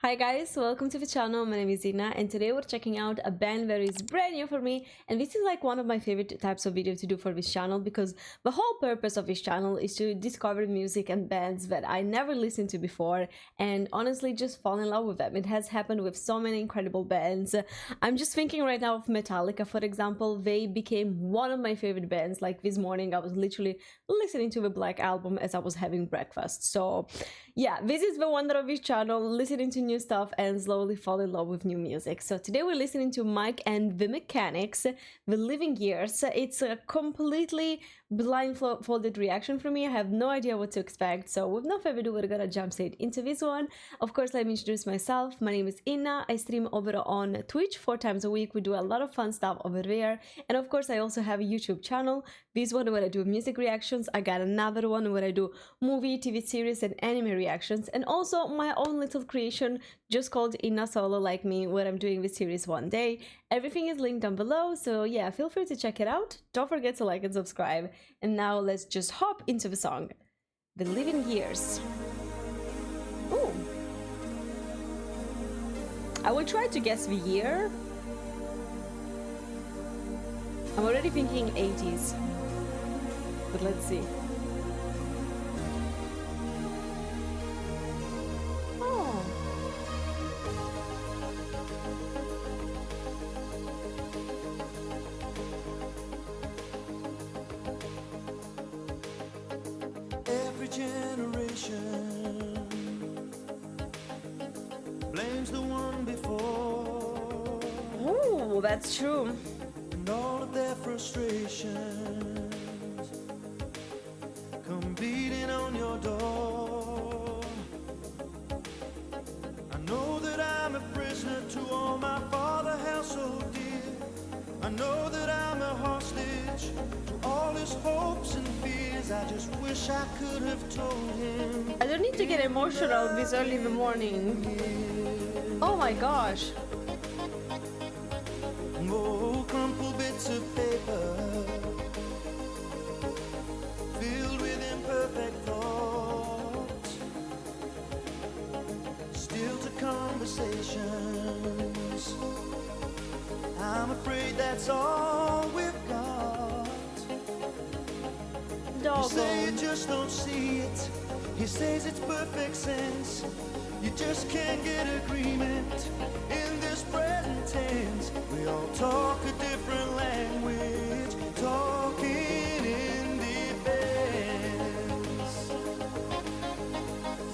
Hi guys, welcome to the channel. My name is Zina and today we're checking out a band that is brand new for me, and this is like one of my favorite types of videos to do for this channel because the whole purpose of this channel is to discover music and bands that I never listened to before and honestly just fall in love with them. It has happened with so many incredible bands. I'm just thinking right now of Metallica, for example. They became one of my favorite bands. Like this morning I was literally listening to the Black Album as I was having breakfast. So yeah, this is the wonder of this channel, listening to new stuff and slowly fall in love with new music. So today we're listening to Mike and the Mechanics, The Living Years. It's a completely blindfolded reaction for me. I have no idea what to expect. So with no further ado, we're gonna jump straight into this one. Of course, let me introduce myself. My name is Inna. I stream over on Twitch 4 times a week. We do a lot of fun stuff over there. And of course, I also have a YouTube channel. This one where I do music reactions. I got another one where I do movie, TV series, and anime reactions, and also my own little creation just called Inna Solo Like Me, where I'm doing this series one day. Everything is linked down below, so yeah, feel free to check it out. Don't forget to like and subscribe. And now let's just hop into the song, The Living Years. Ooh. I will try to guess the year. I'm already thinking 80s, but let's see. Every generation blames the one before. Ooh, that's true. And all of their frustrations come beating on your door. I know that I'm a prisoner to all my father held so dear. I know that I'm a hostage to all his hopes and fears. I just wish I could have told him. I don't need to get emotional this early in the morning. Oh my gosh. Oh, crumpled bits of paper filled with imperfect thoughts, still to conversations. I'm afraid that's all we've got. You say you just don't see it. He says it's perfect sense. You just can't get agreement in this present tense. We all talk a different language, talking in defense.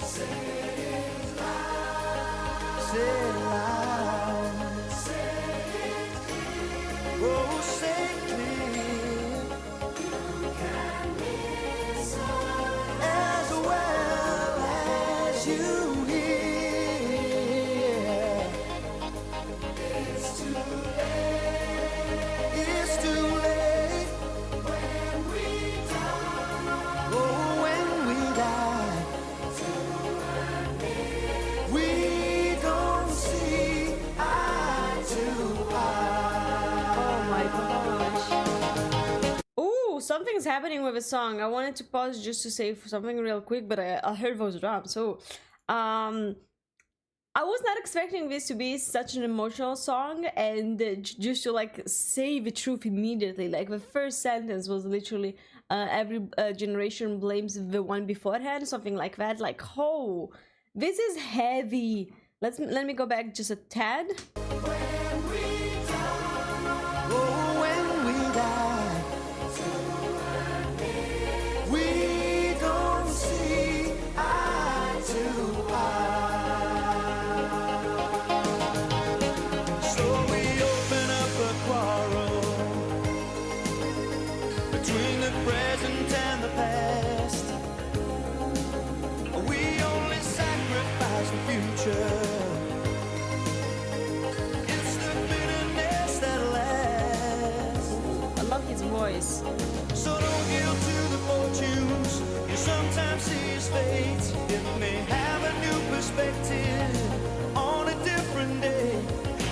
Say it loud. Say it loud. Say it clear. Oh, say it clear. You can listen as well as you hear. It's too late. It's too late when we die. Oh, when we die. We don't see eye to eye. Oh my gosh. Ooh, something's happening with the song. I wanted to pause just to say something real quick, but I heard those drums. So, I was not expecting this to be such an emotional song and just to like say the truth immediately. Like the first sentence was literally every generation blames the one beforehand, something like that. Like, oh, this is heavy. Let me go back just a tad. When we die. Oh, when we die. We don't see eye to eye. So we open up a quarrel between the present and the past. We only sacrifice the future. It's the bitterness that lasts. I love his voice. So don't yield to the fortunes you sometimes see as fate. It may have a new perspective on a different day.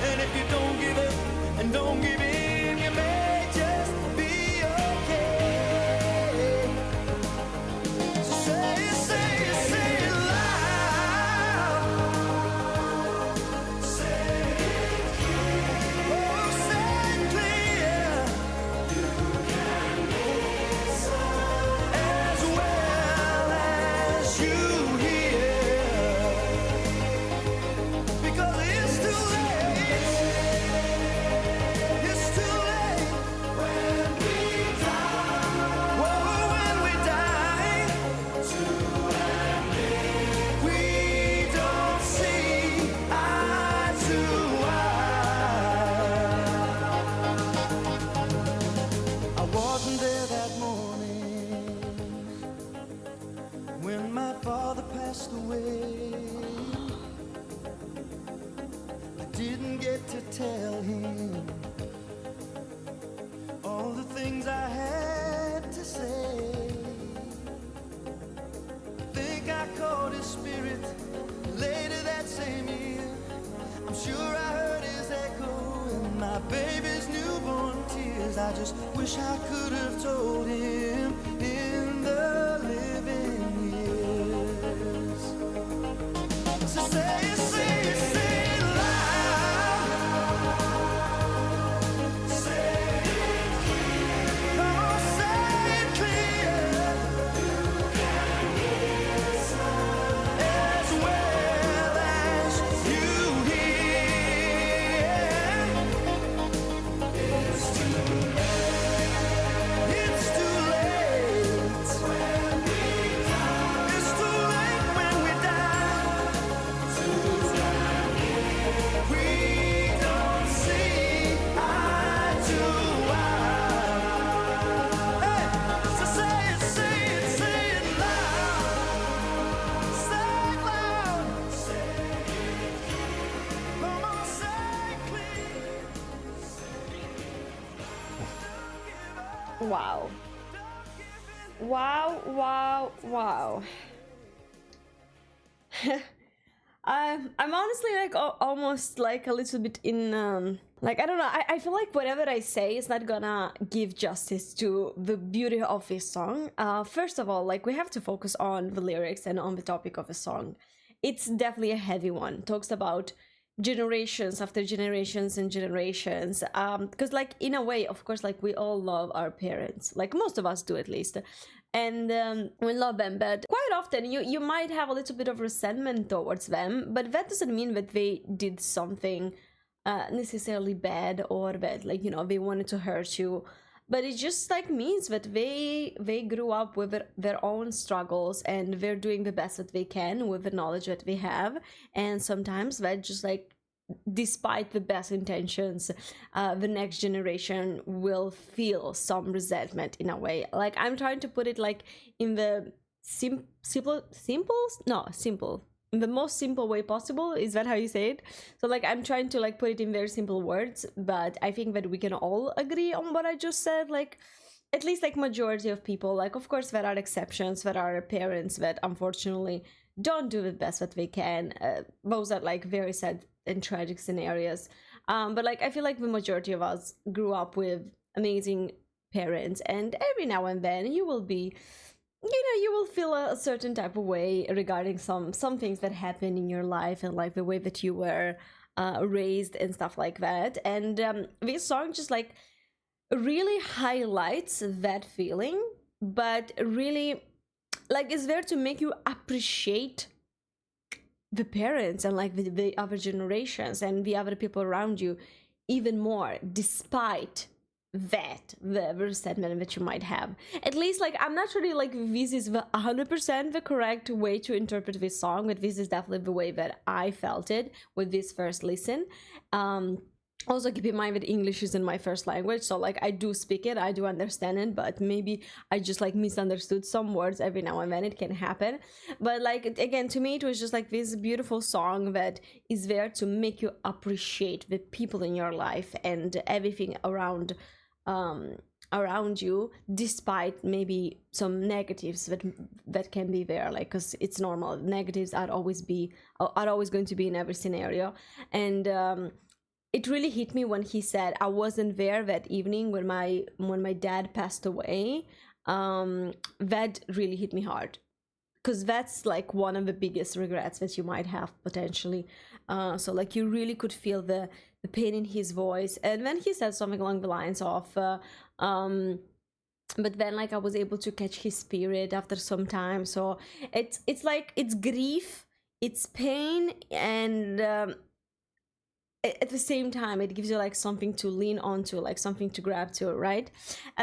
And if you don't give up and don't give in, you may just be okay. So say it loud. didn't get to tell him all the things I had to say. Think I caught his spirit later that same year. I'm sure I heard his echo in my baby's newborn tears. I just wish I could have told him in the living years. So say it, say it, say it loud. Say it clear. Come on, say it clear. As well as you hear. It's too late. It's too late when we die. It's too late when we die. We don't see eye to eye. Hey, so say it, say it, say it loud. Say it loud. Say it clear. Come on, say it clear. Wow. Wow, wow, wow. I'm honestly like almost like a little bit in like I don't know. I feel like whatever I say is not gonna give justice to the beauty of this song. First of all, like we have to focus on the lyrics and on the topic of the song. It's definitely a heavy one. Talks about generations after generations and generations. Because like in a way, of course, like we all love our parents. Like most of us do at least. And we love them, but quite often you might have a little bit of resentment towards them, but that doesn't mean that they did something necessarily bad or that, like, you know, they wanted to hurt you. But it just like means that they grew up with their own struggles and they're doing the best that they can with the knowledge that they have. And sometimes that just like, despite the best intentions, the next generation will feel some resentment in a way. Like I'm trying to put it like in the simple in the most simple way possible. Is that how you say it? So like I'm trying to like put it in very simple words, but I think that we can all agree on what I just said. Like at least like majority of people, like of course there are exceptions, there are parents that unfortunately don't do the best that they can. Those are like very sad and tragic scenarios. But like I feel like the majority of us grew up with amazing parents, and every now and then you will be, you know, you will feel a certain type of way regarding some things that happen in your life and like the way that you were raised and stuff like that. And this song just like really highlights that feeling, but really like is there to make you appreciate the parents and like the other generations and the other people around you even more, despite that the resentment that you might have. At least like I'm not really like this is the 100% the correct way to interpret this song, but this is definitely the way that I felt it with this first listen. Also keep in mind that English isn't my first language, so like I do speak it, I do understand it, but maybe I just like misunderstood some words every now and then. It can happen. But like again, to me it was just like this beautiful song that is there to make you appreciate the people in your life and everything around you, despite maybe some negatives that can be there, like because it's normal. Negatives are always going to be in every scenario. And it really hit me when he said I wasn't there that evening when my dad passed away. That really hit me hard, because that's like one of the biggest regrets that you might have potentially. So like you really could feel the pain in his voice, and then he said something along the lines of but then like I was able to catch his spirit after some time. So it's like it's grief, it's pain, and at the same time it gives you like something to lean onto, like something to grab to, right?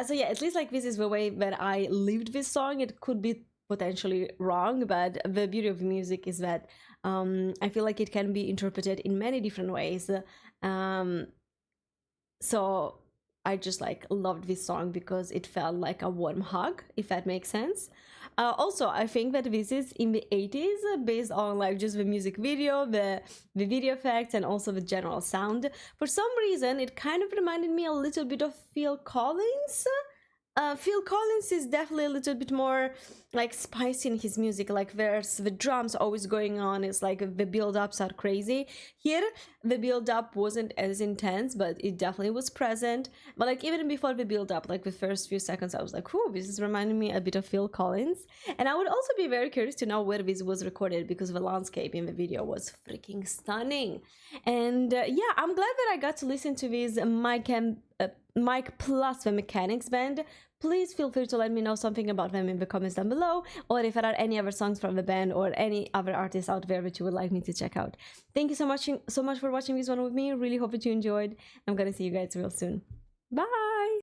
So yeah, at least like this is the way that I lived this song. It could be potentially wrong, but the beauty of music is that I feel like it can be interpreted in many different ways. So I just like loved this song because it felt like a warm hug, if that makes sense. Also, I think that this is in the 80s, based on like just the music video, the video effects, and also the general sound. For some reason, it kind of reminded me a little bit of Phil Collins. Phil Collins is definitely a little bit more like spicy in his music. Like there's the drums always going on. It's like the build-ups are crazy. Here, the build-up wasn't as intense, but it definitely was present. But like even before the build-up, like the first few seconds, I was like, "Whoa, this is reminding me a bit of Phil Collins." And I would also be very curious to know where this was recorded because the landscape in the video was freaking stunning. And yeah, I'm glad that I got to listen to this Mike plus the Mechanics band. Please feel free to let me know something about them in the comments down below, or if there are any other songs from the band or any other artists out there that you would like me to check out. Thank you so much for watching this one with me. Really hope that you enjoyed. I'm gonna see you guys real soon. Bye.